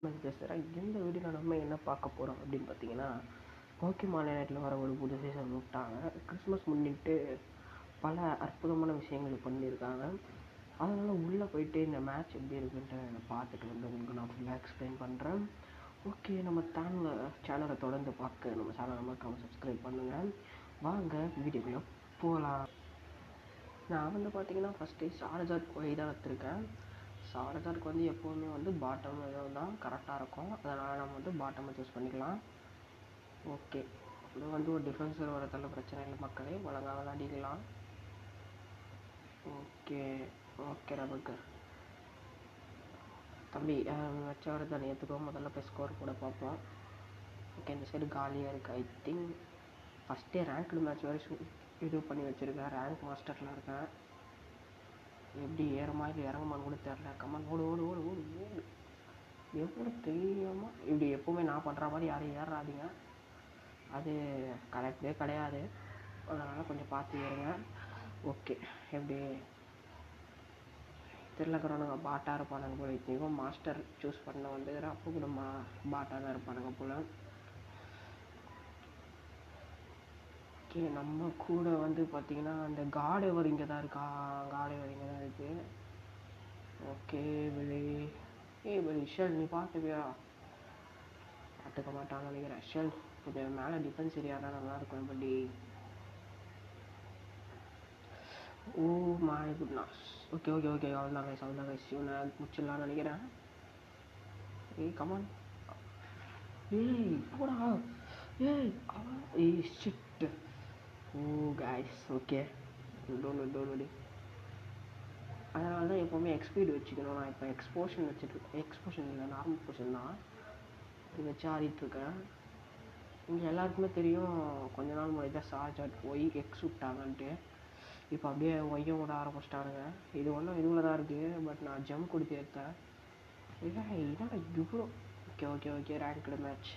பேசுகிறேன். இந்த வீடியோவில் நம்ம என்ன பார்க்க போகிறோம் அப்படின்னு பார்த்தீங்கன்னா, போக்கிமான் யுனைட்டில் வர ஒரு புது சீசன் விட்டாங்க. கிறிஸ்மஸ் முன்னிட்டு பல அற்புதமான விஷயங்கள் பண்ணியிருக்காங்க. அதனால் உள்ளே போயிட்டு இந்த மேட்ச் எப்படி இருக்குன்ட்டு பார்த்துட்டு வந்து உங்களுக்கு நான் ஃபுல்லாக எக்ஸ்பிளைன் பண்ணுறேன். ஓகே, நம்ம சேனலை தொடர்ந்து பார்க்க நம்ம சேனலை மறக்காமல் சப்ஸ்கிரைப் பண்ணுங்கள். வாங்க வீடியோக்குள்ளே போகலாம். நான் வந்து பார்த்தீங்கன்னா ஃபஸ்ட்டு சார்ஜர் போய் தான் எடுத்திருக்கேன். சார்ஜருக்கு வந்து எப்போவுமே வந்து பாட்டம் தான் கரெக்டாக இருக்கும். அதனால் நம்ம வந்து பாட்டமை சூஸ் பண்ணிக்கலாம். ஓகே, இது வந்து ஒரு டிஃபென்ஸர் வரதால பிரச்சனை இல்லை மக்களே, ஒழுங்காக விளையாடிக்கலாம். ஓகே ஓகே நமக்கு தம்பி வச்ச வரதை நேற்றுக்கோ முதல்ல போய் ஸ்கோர் கூட பார்ப்போம். ஓகே, இந்த சைடு காலியாக இருக்குது. ஐ திங்க் ஃபஸ்ட்டே ரேங்க்டு மேட்ச் வரை இது பண்ணி வச்சுருக்கேன். ரேங்க் மாஸ்டரில் இருக்கேன். எப்படி ஏறுமா இல்லை இறங்குமான்னு கூட தெரில. கம்மான் ஓடு ஓடு ஓடு ஓடு ஓடு. எவ்வளோ தெரியாமல் இப்படி எப்போவுமே நான் பண்ணுற மாதிரி யாரும் ஏறாதீங்க, அது கரெக்டே கிடையாது. அதனால் கொஞ்சம் பார்த்து ஏறுங்க. ஓகே, எப்படி திருலக்கிறவனுங்க பாட்டாக இருப்பானுங்க போல். இத்தனைக்கும் மாஸ்டர் சூஸ் பண்ண வந்து அப்போ கூட பாட்டாக தான் இருப்பானுங்க போல். ஓகே, நம்ம கூட வந்து பார்த்திங்கன்னா அந்த காடேவர் இங்கே தான் இருக்கா. காடேவர் இங்கே தான் இருக்குது. ஓகே வெளி வெளி ஷெல் நீ பார்த்துவியா? பார்த்துக்க மாட்டான்னு நினைக்கிறேன். ஷெல் கொஞ்சம் மேலே டிஃபென்ஸ் ஏரியா தான் நல்லாயிருக்கும். எப்படி ஓ my goodness. Okay okay okay அவ்வளோதாங்க இவனை முடிச்சிடலான்னு நினைக்கிறேன். ஏய் கமான், ஏய் போடா, ஏய் shit. O guys okay, don't. அதனால தான் எப்போவுமே எக்ஸ்பீடு வச்சுக்கணும். நான் இப்போ எக்ஸ்போஷன் இல்லை, நார்மல் போர்ஷன் தான் இது வச்சு ஆடிட்டுருக்கேன். இங்கே எல்லாருக்குமே தெரியும் கொஞ்ச நாள் முன்னாடி தான் சார்ஜ் போய் எக்ஸ் விட்டாங்கன்ட்டு. இப்போ அப்படியே ஒய்யம் விட ஆரம்பிச்சிட்டானுங்க. இது ஒன்றும் இதுவில் தான் இருக்குது, பட் நான் ஜம்ப் கொடுத்து எடுத்தேன். இல்லை என்னடா இவ்வளோ. Okay okay okay ranked match,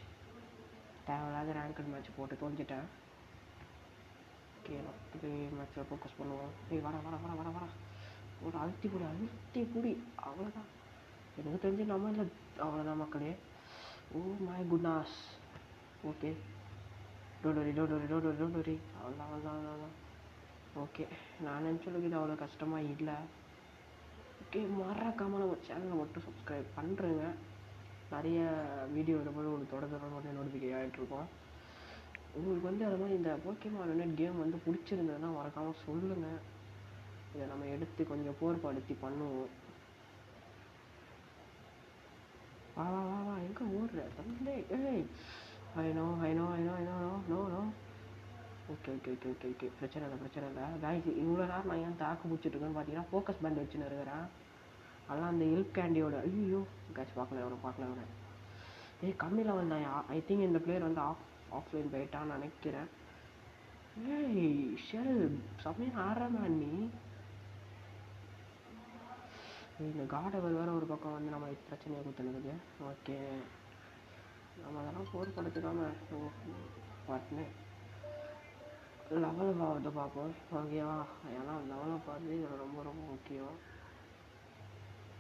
தேவையில்லாத ரேங்க்டு மேட்ச் போட்டு தோஞ்சிட்டேன். ஓகே, இது மேட்ச்சில் ஃபோக்கஸ் பண்ணுவோம். வர ஒரு அழுத்தி பிடி அவ்வளோதான். எனக்கு தெரிஞ்சு நம்ம இல்லை, அவ்வளோதான் மக்களே. ஓ my goodness. Okay don't worry அவ்வளோதான். ஓகே, நான் நினச்சளவுக்கு இது அவ்வளோ கஷ்டமாக இல்லை. ஓகே, மறக்காமல் நம்ம சேனலை மட்டும் சப்ஸ்கிரைப் பண்ணுறேங்க. நிறைய வீடியோ எடுக்கும்போது உங்களுக்கு தொடர்ந்து நோட்டிஃபிகேஷன் ஆகிட்ருக்கோம். உங்களுக்கு வந்து அது மாதிரி இந்த போக்கிமான் யுனைட் கேம் வந்து பிடிச்சிருந்ததுன்னா மறக்காமல் சொல்லுங்கள். இதை நம்ம எடுத்து கொஞ்சம் போர்படுத்தி பண்ணுவோம். வா எங்கே ஓடுற தம்பி? ஏய் ஐநோ நோ. ஓகே பிரச்சனை இல்லை கைஸ். இவ்வளோ நேரம் நான் ஏன் தாக்கு பிடிச்சிட்ருக்கேன்னு பார்த்தீங்கன்னா ஃபோக்கஸ் பேண்ட் வச்சுன்னு இருக்கிறேன். அதெல்லாம் அந்த ஹெல்ப் கேண்டியோட ஐயோ கேட்ச் பார்க்கல. ஏய் கம்மி லெவல் தான். ஐ திங்க் இந்த பிளேயர் வந்து ஆஃப்லைன் போயிட்டான்னு நினைக்கிறேன். ஏய் ஷெல் செம்மையாக ஆடுறா நீ. இந்த காடவர் வேறு ஒரு பக்கம் வந்து நம்ம பிரச்சனையை கொடுத்துனுக்குது. ஓகே, நம்ம அதெல்லாம் போர்படுத்திக்காமல் பார்த்துன்னு லெவல் ஆகுது பார்ப்போம். ஓகேவா? ஏன்னா லெவலப் ஆகுது இது ரொம்ப முக்கியம்.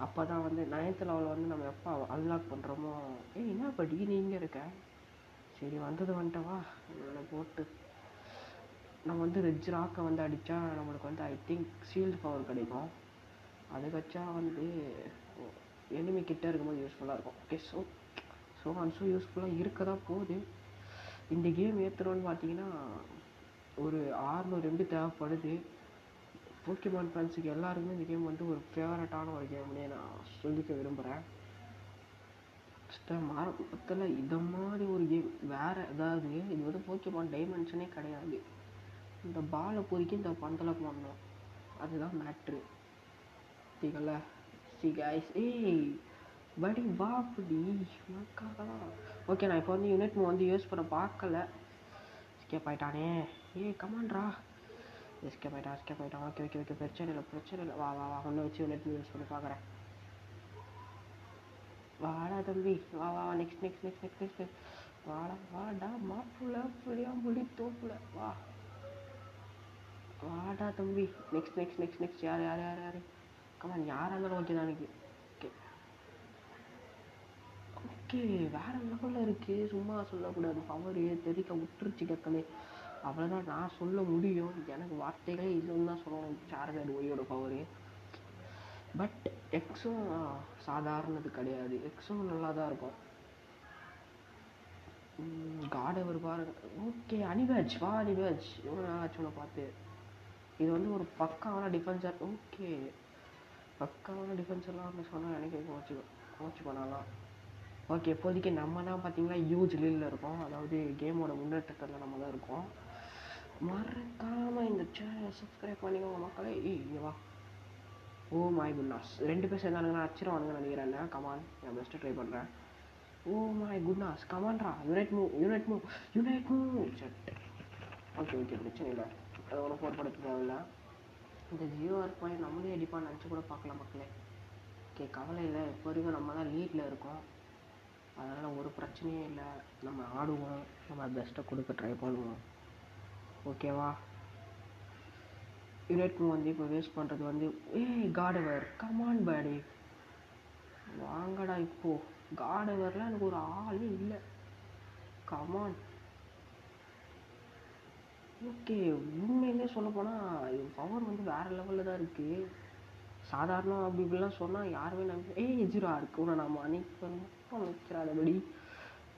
அப்போ தான் வந்து 9th லெவலில் வந்து நம்ம எப்போ அன்லாக் பண்ணுறோமோ. என்ன படி நீ இங்கே இருக்க? சரி வந்துட்டவா இதில் போட்டு நம்ம வந்து ரெட்ஜ் ராக்கை வந்து அடித்தா நம்மளுக்கு வந்து ஐ திங்க் ஷீல்டு பவர் கிடைக்கும். அது வச்சா வந்து எனிமி கிட்டே இருக்கும்போது யூஸ்ஃபுல்லாக இருக்கும். ஓகே, ஸோ யூஸ்ஃபுல்லாக இருக்க தான் போகுது. இந்த கேம் ஏற்றுறோன்னு பார்த்தீங்கன்னா ஒரு 600 MB தேவைப்படுது. போக்கிமான் ஃபேன்ஸுக்கு எல்லாருக்குமே இந்த கேம் வந்து ஒரு ஃபேவரட்டான ஒரு கேம்னே நான் சொல்லிக்க விரும்புகிறேன். மரத்தில் இதை மாதிரி ஒரு கேம் வேறு ஏதாவது, இது வந்து போக்கிமான் டைமென்ஷனே கிடையாது. இந்த பாலை பொறுக்கி இந்த பந்தலை பண்ணணும், அதுதான் மேட்ரு. தீங்கல்ல கைஸ். ஏய் படி வா அப்படி மக்கா. ஓகே, நான் இப்போ வந்து யூனிட் வந்து யூஸ் பண்ண பார்க்கல. எஸ்கேப் ஆகிட்டானே. கமான்ட்ரா. எஸ்கேப் ஆகிட்டான். ஓகே பிரச்சனை இல்லை. வா ஒன்று வச்சு யூனிட் யூஸ் பண்ணி பார்க்குறேன். வாடா தம்பி வா நெக்ஸ்ட் வாடா மாப்புல புளியாம்புலி தோப்புல வாடா தம்பி. நெக்ஸ்ட் யார் கமான், யாராக இருந்தாலும் ஓகே தான் எனக்கு. ஓகே ஓகே, வேறு லெவலில் இருக்குது. சும்மா சொல்லக்கூடாது. பவரு தெரிக்க விட்டுருச்சு கக்கலே. அவ்வளோதான் நான் சொல்ல முடியும். எனக்கு வார்த்தைகளே இதுன்னு தான் சொல்லணும். சார்ஜர் ஒய்யோட பவரு. பட் எக்ஸும் சாதாரணது கிடையாது. எக்ஸும் நல்லா தான் இருக்கும். காடவர் பாருங்க. ஓகே, அனிபேட்ச் வா அனிபேட்ச். எவ்வளோ நாளாச்சு உன்னை பார்த்து. இது வந்து ஒரு பக்காவான டிஃபென்சர். ஓகே, பக்காவான டிஃபென்சர்லாம் சொன்னால் எனக்கு கோச்சு பண்ணலாம். ஓகே, இப்போதைக்கு நம்ம தான் பார்த்தீங்கன்னா ஹியூஜ் லீடில் இருக்கோம். அதாவது கேமோட முன்னேற்றத்தில் நம்ம தான் இருக்கோம். மறக்காமல் இந்த சேனலை சப்ஸ்கிரைப் பண்ணிக்கோங்க மக்களே. இங்கே வா. ஓ மை குட்னஸ், 2 பேர் சேர்ந்தானுங்கன்னா அச்சிருவானுங்க நினைக்கிறேன். கமான், நான் பெஸ்ட்டு ட்ரை பண்ணுறேன். ஓ மை குட்னஸ், கமான்ரா. யுனைட் மூவ் செட். ஓகே பிரச்சனை இல்லை. அதை ஒன்றும் போர்படுத்த தேவையில்லை. இந்த ஜியோ பாயிண்ட் நம்மளே அடிப்பான்னு நினச்சி கூட பார்க்கலாம் மக்களே. ஓகே, கவலை இல்லை. இப்போ வரைக்கும் நம்ம தான் லீடில் இருக்கோம். அதனால் ஒரு பிரச்சனையும் இல்லை. நம்ம ஆடுவோம், நம்ம பெஸ்ட்டை கொடுக்க ட்ரை பண்ணுவோம். ஓகேவா? யுனைட் மூவ் வந்து இப்போ வேஸ்ட் பண்ணுறது வந்து காடவர். கமான் பேடி, வாங்கடா. இப்போது காடவரில் எனக்கு ஒரு ஆளே இல்லை. கமான். ஓகே, உண்மையிலே சொல்லப்போனால் இது பவர் வந்து வேறு லெவலில் தான் இருக்குது. சாதாரண அப்படி இப்படிலாம் சொன்னால் யாருமே நம்பி எஜிரா இருக்குன்னு நம்ம அன்னைக்கு நிற்கிறாதபடி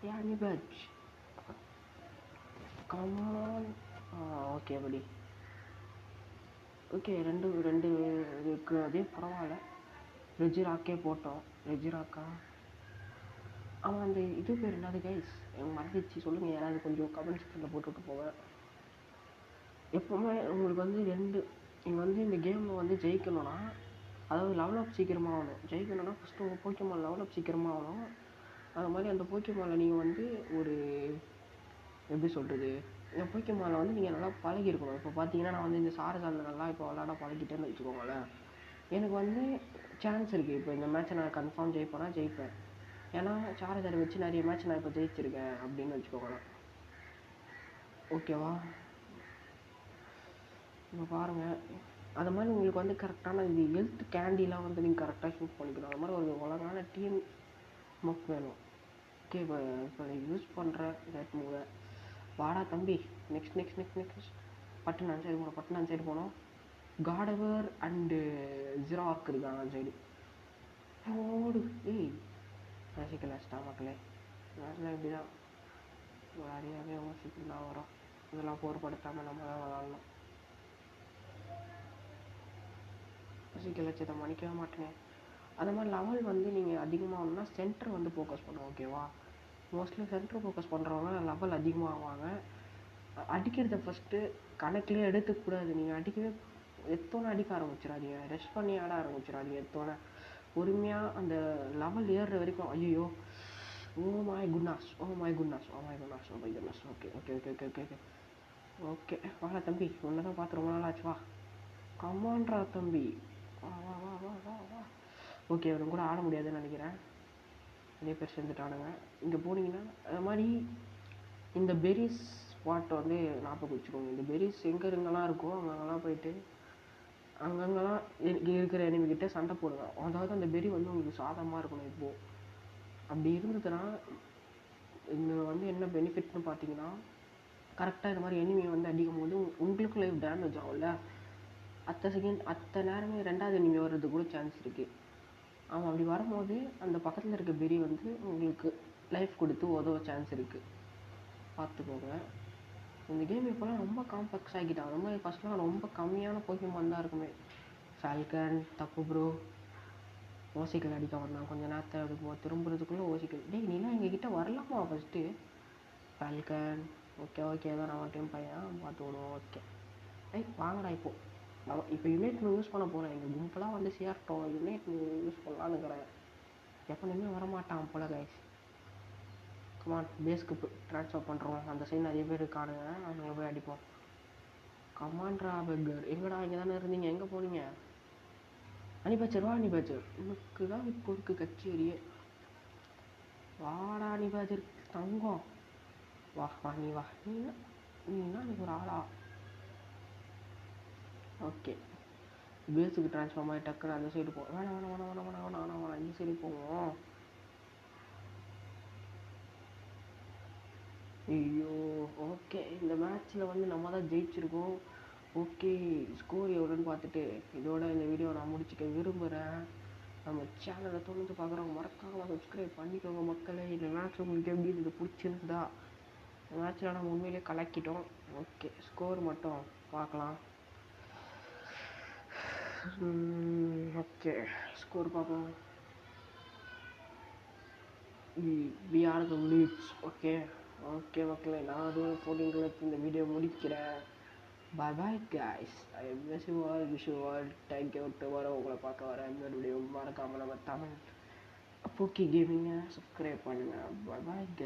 யாருமே பேட்ச். கமான். ஓகே படி. ஓகே, ரெண்டு இதுக்கு அதே பரவாயில்ல. ரெஜிராக்கே போட்டோம். ரெஜிராக்கா அவன் அந்த இது பேர் என்னது கைஸ், எனக்கு மறந்துச்சு. சொல்லுங்கள் யாராவது கொஞ்சம் கமெண்ட் செக்ஷனில் போட்டுவிட்டு போவேன். எப்போவுமே உங்களுக்கு வந்து நீங்கள் வந்து இந்த கேமில் வந்து ஜெயிக்கணும்னா, அதாவது லெவலப் சீக்கிரமாக ஆகணும். ஜெயிக்கணும்னா ஃபஸ்ட்டு உங்கள் போக்கியமான் லெவலப் சீக்கிரமாக ஆகணும். அது மாதிரி அந்த போக்கியமானில் நீங்கள் வந்து ஒரு எப்படி சொல்கிறது, இந்த போக்கியமானில் வந்து நீங்கள் நல்லா பழகிருக்கணும். இப்போ பார்த்தீங்கன்னா நான் வந்து இந்த சாரசாலில் நல்லா இப்போ விளாட பழகிட்டேன்னு வச்சுக்கோங்களேன். எனக்கு வந்து சான்ஸ் இருக்குது. இப்போ இந்த மேட்ச்சை நான் கன்ஃபார்ம் ஜெயிப்பேன். ஏன்னா சார்ஜரை வச்சு நிறைய மேட்ச் நான் இப்போ ஜெயிச்சிருக்கேன் அப்படின்னு வச்சுக்கோங்களேன். ஓகேவா? இப்போ பாருங்கள், அது மாதிரி உங்களுக்கு வந்து கரெக்டான இது ஹெல்த் கேண்டிலாம் வந்து நீங்கள் கரெக்டாக ஷூட் பண்ணிக்கணும். அது மாதிரி ஒரு ஒழுங்கான டீம் மொக் வேணும். ஓகே, இப்போ யூஸ் பண்ணுற ரைட் மூவை. வாடா தம்பி. நெக்ஸ்ட் பட்டன் அந்த சைடு போனோம். காடவர் அண்டு ஜிராக் இருக்காங்க அந்த சைடு. ஓடு. ரசிக்கல ஸ்டாமக்கில் மேட்ச்சில் இப்படி தான் நிறையாவே யோசிச்சுட்டு தான் வரோம். இதெல்லாம் போர்படுத்தாமல் நம்ம தான் விளாட்ணும். ரசிக்க லட்சத்தை மன்னிக்கவே மாட்டேனே. அந்த மாதிரி லெவல் வந்து நீங்கள் அதிகமாகணும்னா சென்டர் வந்து ஃபோக்கஸ் பண்ணுவோம். ஓகேவா? மோஸ்ட்லி சென்டர் ஃபோக்கஸ் பண்ணுறவங்க லெவல் அதிகமாகுவாங்க. அடிக்கிறத ஃபஸ்ட்டு கணக்கிலே எடுத்துக்கூடாது. நீங்கள் அடிக்கவே எத்தோன்னே அடிக்க ஆரம்பிச்சிடாதீங்க. ரெஸ்ட் பண்ணி ஆட ஆரம்பிச்சிடாதீங்க. எத்தோன்னே பொறுமையாக அந்த லெவல் ஏறுற வரைக்கும். ஐயோ, ஓ மை குட்னஸ். ஓகே வாடா தம்பி, உன்னை தான் பார்த்து ரொம்ப நாள் ஆச்சு. வா, கமான்றா தம்பி. வா. ஓகே, அவரும் கூட ஆட முடியாதுன்னு நினைக்கிறேன். நிறைய பேர் சேர்ந்துட்டானுங்க. இங்கே போனீங்கன்னா அது மாதிரி இந்த பெரிஸ் ஸ்பாட்டை வந்து ஞாபகம் வச்சுக்கோங்க. இந்த பெரிஸ் எங்கெங்கெல்லாம் இருக்கோ அங்கங்கெல்லாம் போயிட்டு அங்கங்கெல்லாம் இருக்கிற எனிமிக்கிட்ட சண்டை போடுங்க. அதாவது அந்த பெரி வந்து உங்களுக்கு சாதகமாக இருக்கணும். இப்போது அப்படி இருந்ததுன்னா இதில் வந்து என்ன பெனிஃபிட்னு பார்த்தீங்கன்னா, கரெக்டாக இந்த மாதிரி எனிமியை வந்து அடிக்கும் போது உங்களுக்கு லைஃப் டேமேஜ் ஆகும்ல, அத்த நேரமே ரெண்டாவது எனிமி வர்றதுக்கு கூட சான்ஸ் இருக்குது. அவன் அப்படி வரும்போது அந்த பக்கத்தில் இருக்க பெரி வந்து உங்களுக்கு லைஃப் கொடுத்து உதவ சான்ஸ் இருக்குது. பார்த்துக்கோங்க. இந்த கேம் இப்போலாம் ரொம்ப காம்ப்ளெக்ஸ் ஆகிட்டான். ரொம்ப ஃபஸ்ட்லாம் ரொம்ப கம்மியான போக்கிமான் தான் இருக்குமே. ஃபால்கன் தப்பு ப்ரோ. ஓசிக்கல் அடிக்க வந்தான் கொஞ்சம் நேரத்தை அப்படி திரும்புறதுக்குள்ளே ஓசிக்கல். நீலாம் எங்ககிட்ட வரலாமா ஃபஸ்ட்டு? ஃபால்கன் ஓகே தான் நான் டைம் பையன் பார்த்து விடுவோம். ஓகே, வாங்கடா. இப்போ யுனைட் யூஸ் பண்ண போகிறேன். எங்கள் கும்பலாக வந்து சேர்ட்டோம். யுனைட் யூஸ் பண்ணலான்னு இருக்கிறேன். எப்போதுமே வரமாட்டான் போல கைஸ். கமான், பேஸ்க்கு ட்ரான்ஸ்ஃபர் பண்ணுறோம். அந்த சைடு நிறைய பேர் இருக்கானுங்க, அவங்க போய் அடிப்போம். கமான்ட்ரா பெக்கர். எங்கடா? இங்கே தானே இருந்தீங்க, எங்கே போனீங்க? அனிபேச்சர் வா. அனிபேச்சர் உனக்கு தான் இப்போ இருக்குது கச்சேரியே. வாடா அனிபேச்சர் தங்கம். வா நீ வா. நீனா எனக்கு ஒரு ஆளா? ஓகே, பேஸுக்கு ட்ரான்ஸ்ஃபார்ம் ஆகி டக்குன்னு அந்த சைடு போவோம். வேணாம் இந்த சைடு போவோம். ஐயோ! ஓகே. இந்த மேட்ச்சில் வந்து நம்ம தான் ஜெயிச்சிருக்கோம். ஓகே. ஸ்கோர் எவ்வளோன்னு பார்த்துட்டு இதோட இந்த வீடியோ நான் முடிச்சுக்க விரும்புகிறேன். நம்ம சேனலை தொடர்ந்து பார்க்குறவங்க மறக்காமல் சப்ஸ்கிரைப் பண்ணிக்கோங்க மக்களே. இந்த மேட்ச் உங்களுக்கு எப்படி இது பிடிச்சிருந்தா? இந்த மேட்ச்சில் நம்ம உண்மையிலேயே கலக்கிட்டோம். ஓகே. ஸ்கோர் மட்டும் பார்க்கலாம். ஓகே. ஸ்கோர் பார்ப்போம். We are the leads. Okay. Okay மக்களே, நான் அதுவும் 14 இந்த வீடியோ முடிக்கிறேன். Bye bye guys. I miss you all, wish you all. Thank you. Tomorrow உங்களை பார்க்க வரேன். இந்த வீடியோ மறக்காமல் நம்ம தமிழ் போக்கி கேமிங்கை சப்ஸ்கிரைப் பண்ணுங்கள். Bye bye guys.